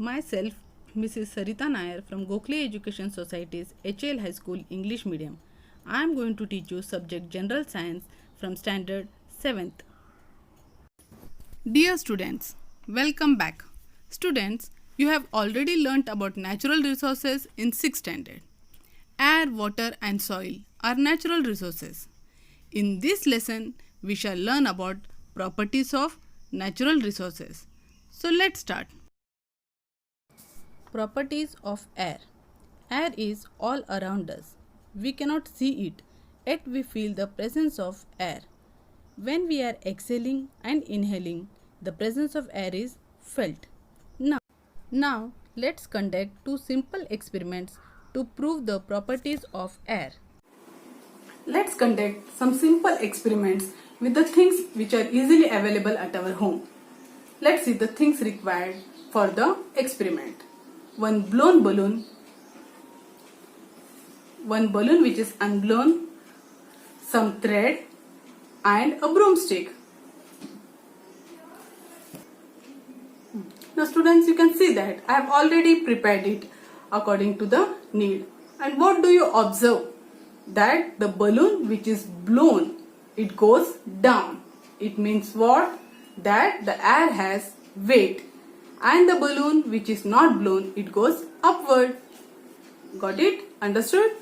Myself, Mrs. Sarita Nair from Gokhale Education Society's HL High School English Medium. I am going to teach you subject General Science from Standard 7th. Dear students, welcome back. Students, you have already learnt about natural resources in 6th standard. Air, water and soil are natural resources. In this lesson, we shall learn about properties of natural resources. So let's start. Properties of air. Air is all around us. We cannot see it, yet we feel the presence of air. When we are exhaling and inhaling, the presence of air is felt. Now let's conduct two simple experiments to prove the properties of air. Let's conduct some simple experiments with the things which are easily available at our home. Let's see the things required for the experiment. One balloon which is unblown, some thread and a broomstick. Now students, you can see that I have already prepared it according to the need. And what do you observe? That the balloon which is blown, it goes down. It means what? That the air has weight. And the balloon which is not blown, it goes upward. Got it? Understood?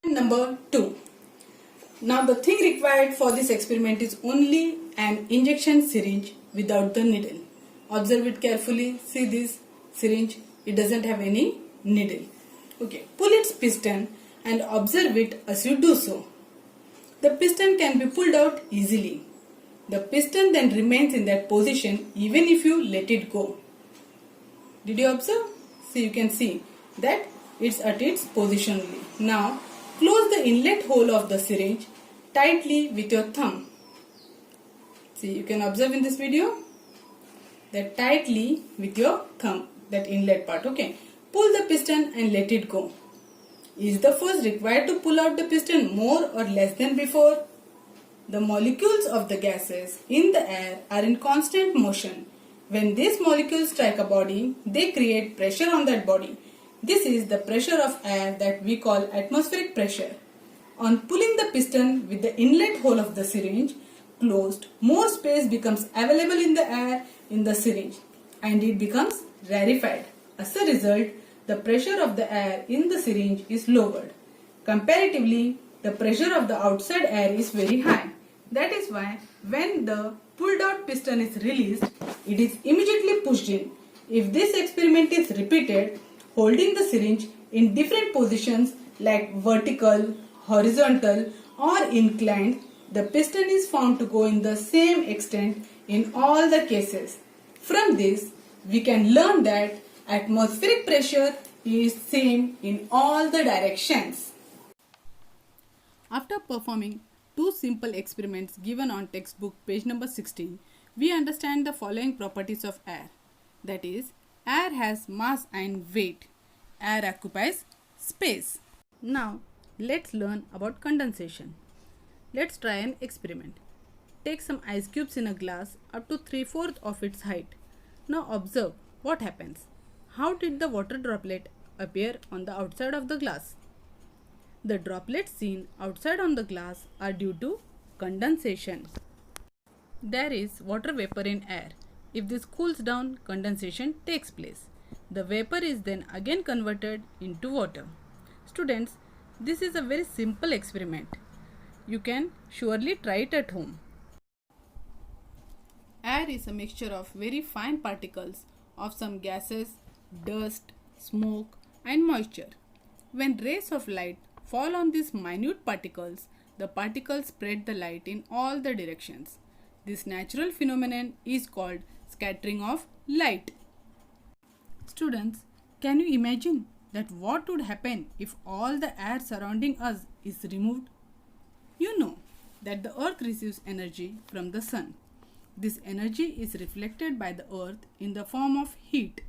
Number 2. Now the thing required for this experiment is only an injection syringe without the needle. Observe it carefully. See this syringe, it doesn't have any needle. Okay, pull its piston and observe it as you do so. The piston can be pulled out easily. The piston then remains in that position even if you let it go. Did you observe? See, you can see that it's at its position only. Now, close the inlet hole of the syringe tightly with your thumb. See, you can observe in this video that tightly with your thumb, that inlet part. Okay, pull the piston and let it go. Is the force required to pull out the piston more or less than before? The molecules of the gases in the air are in constant motion. When these molecules strike a body, they create pressure on that body. This is the pressure of air that we call atmospheric pressure. On pulling the piston with the inlet hole of the syringe closed, more space becomes available in the air in the syringe and it becomes rarefied. As a result, the pressure of the air in the syringe is lowered. Comparatively, the pressure of the outside air is very high. That is why when the pulled out piston is released, it is immediately pushed in. If this experiment is repeated, holding the syringe in different positions like vertical, horizontal or inclined, the piston is found to go in the same extent in all the cases. From this, we can learn that atmospheric pressure is same in all the directions. After performing two simple experiments given on textbook page number 16, we understand the following properties of air. That is, air has mass and weight. Air occupies space. Now, let's learn about condensation. Let's try an experiment. Take some ice cubes in a glass up to 3/4 of its height. Now observe what happens. How did the water droplet appear on the outside of the glass? The droplets seen outside on the glass are due to condensation. There is water vapor in air. If this cools down, condensation takes place. The vapor is then again converted into water. Students, this is a very simple experiment. You can surely try it at home. Air is a mixture of very fine particles of some gases, dust, smoke and moisture. When rays of light fall on these minute particles, the particles spread the light in all the directions. This natural phenomenon is called scattering of light. Students, can you imagine that what would happen if all the air surrounding us is removed? You know that the earth receives energy from the sun. This energy is reflected by the earth in the form of heat.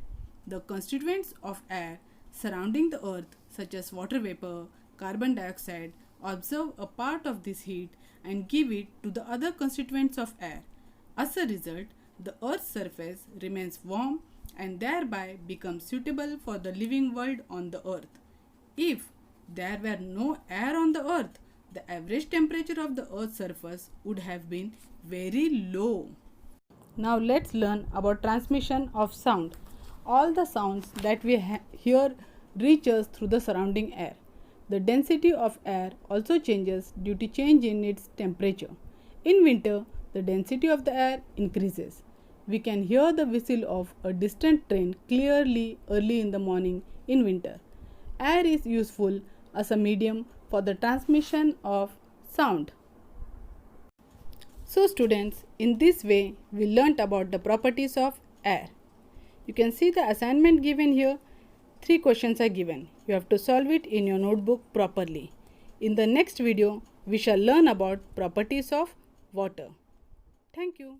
The constituents of air surrounding the earth, such as water vapor, carbon dioxide, absorb a part of this heat and give it to the other constituents of air. As a result, the earth's surface remains warm and thereby become suitable for the living world on the earth. If there were no air on the earth, the average temperature of the earth's surface would have been very low. Now let's learn about transmission of sound. All the sounds that we hear reach us through the surrounding air. The density of air also changes due to change in its temperature. In winter, the density of the air increases. We can hear the whistle of a distant train clearly early in the morning in winter. Air is useful as a medium for the transmission of sound. So students, in this way we learnt about the properties of air. You can see the assignment given here. 3 questions are given. You have to solve it in your notebook properly. In the next video, we shall learn about properties of water. Thank you.